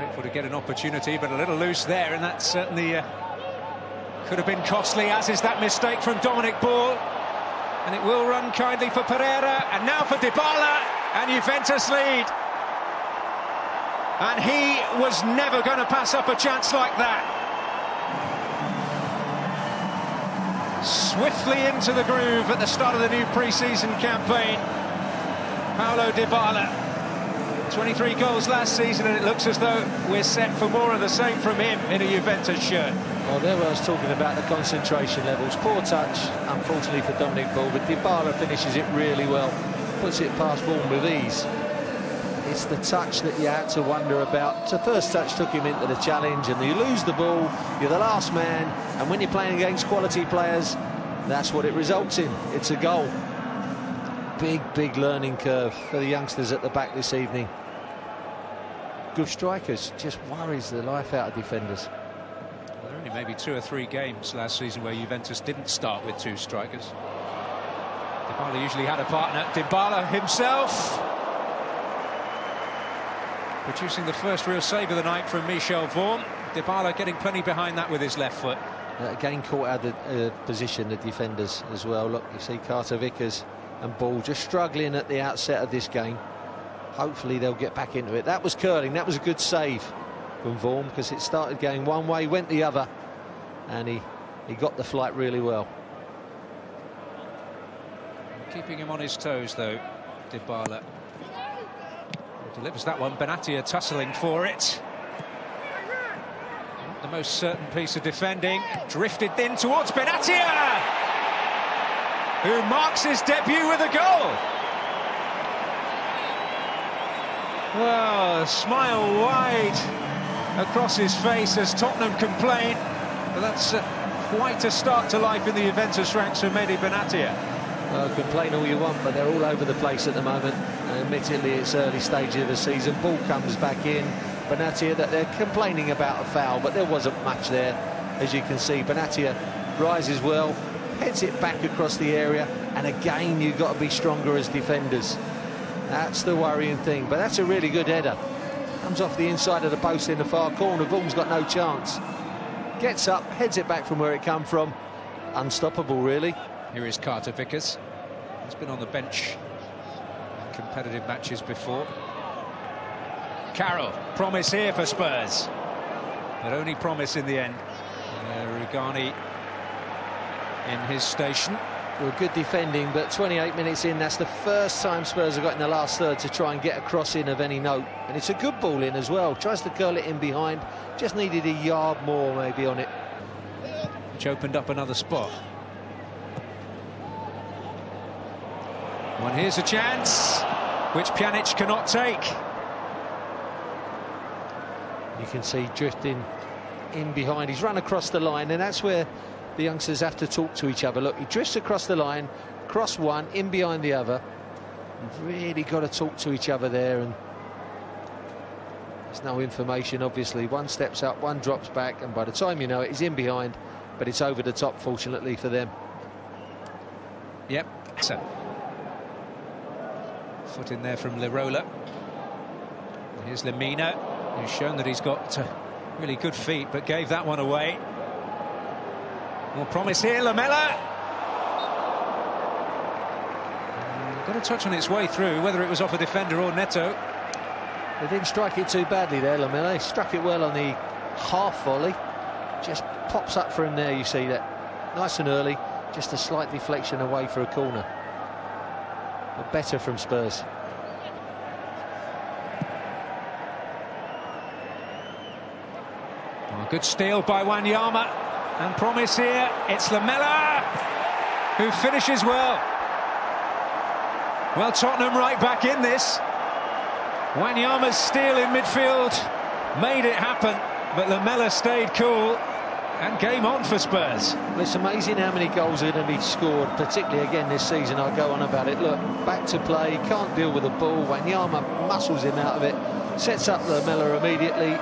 Careful to get an opportunity, but a little loose there, and that certainly could have been costly, as is that mistake from Dominic Ball. And it will run kindly for Pereira, and now for Dybala, and Juventus lead. And he was never going to pass up a chance like that. Swiftly into the groove at the start of the new pre-season campaign. Paulo Dybala. 23 goals last season, and it looks as though we're set for more of the same from him in a Juventus shirt. Well, there I was talking about the concentration levels. Poor touch, unfortunately, for Dominic Ball, but Dybala finishes it really well. Puts it past Vaughan with ease. It's the touch that you had to wonder about. The first touch took him into the challenge, and you lose the ball, you're the last man, and when you're playing against quality players, that's what it results in. It's a goal. Big learning curve for the youngsters at the back this evening. Good strikers, just worries the life out of defenders. Well, there are only maybe 2 or 3 games last season where Juventus didn't start with 2 strikers. Dybala usually had a partner. Dybala himself producing the first real save of the night from Michel Vaughan. Dybala getting plenty behind that with his left foot. Again caught out of position, the defenders as well. Look, you see Carter Vickers and Ball just struggling at the outset of this game. Hopefully they'll get back into it. That was curling. That was a good save from Vaughan, because it started going one way, went the other, and he got the flight really well. Keeping him on his toes, though, Dybala. Delivers that one. Benatia tussling for it. Not the most certain piece of defending. Drifted in towards Benatia, who marks his debut with a goal. Well, a smile wide across his face as Tottenham complain. But that's quite a start to life in the Juventus ranks for Mehdi Benatia. Complain all you want, but they're all over the place at the moment. Admittedly, it's early stage of the season. Ball comes back in. Benatia, that they're complaining about a foul, but there wasn't much there, as you can see. Benatia rises well, heads it back across the area, and again you've got to be stronger as defenders. That's the worrying thing, but that's a really good header. Comes off the inside of the post in the far corner. Vaughan's got no chance. Gets up, heads it back from where it come from. Unstoppable, really. Here is Carter Vickers. He's been on the bench in competitive matches before. Carroll, promise here for Spurs, but only promise in the end. Rugani in his station. Well, good defending, but 28 minutes in, that's the first time Spurs have got in the last third to try and get a cross in of any note. And it's a good ball in as well. Tries to curl it in behind. Just needed a yard more maybe on it. Which opened up another spot. Well, here's a chance which Pjanic cannot take. You can see drifting in behind. He's run across the line, and that's where the youngsters have to talk to each other. Look, he drifts across the line, cross one, in behind the other. You've really got to talk to each other there, and there's no information, obviously. One steps up, one drops back, and by the time you know it, he's in behind, but it's over the top, fortunately for them. Yep. So, foot in there from Lirola. Here's Lemina, who's shown that he's got really good feet, but gave that one away. More promise here, Lamela. Got a touch on its way through, whether it was off a defender or Neto. They didn't strike it too badly there, Lamela. He struck it well on the half volley. Just pops up for him there, you see that. Nice and early, just a slight deflection away for a corner. But better from Spurs. Oh, good steal by Wanyama. And promise here, it's Lamela who finishes well. Well, Tottenham right back in this. Wanyama's steal in midfield made it happen, but Lamela stayed cool, and game on for Spurs. Well, it's amazing how many goals are going to be scored, particularly again this season. I'll go on about it. Look, back to play, can't deal with the ball. Wanyama muscles him out of it, sets up Lamela immediately.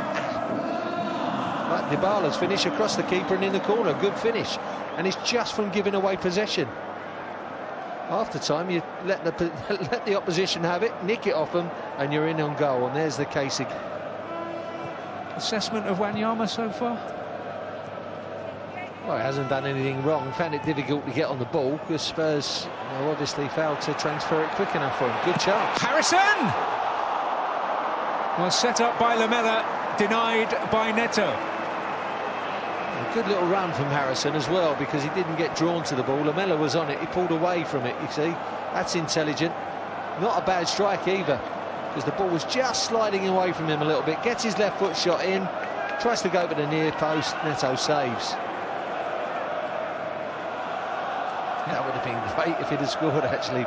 But Dybala's finish across the keeper and in the corner, good finish, and it's just from giving away possession. After time, you let the opposition have it, nick it off them, and you're in on goal. And there's the case again. assessment of Wanyama so far? Well, he hasn't done anything wrong. Found it difficult to get on the ball because Spurs obviously failed to transfer it quick enough for him. Good chance. Harrison! Was set up by Lamela, denied by Neto. A good little run from Harrison as well, because he didn't get drawn to the ball. Lamela was on it, he pulled away from it, you see. That's intelligent. Not a bad strike either, because the ball was just sliding away from him a little bit. Gets his left foot shot in, tries to go for the near post, Neto saves. That would have been great if he'd have scored, actually.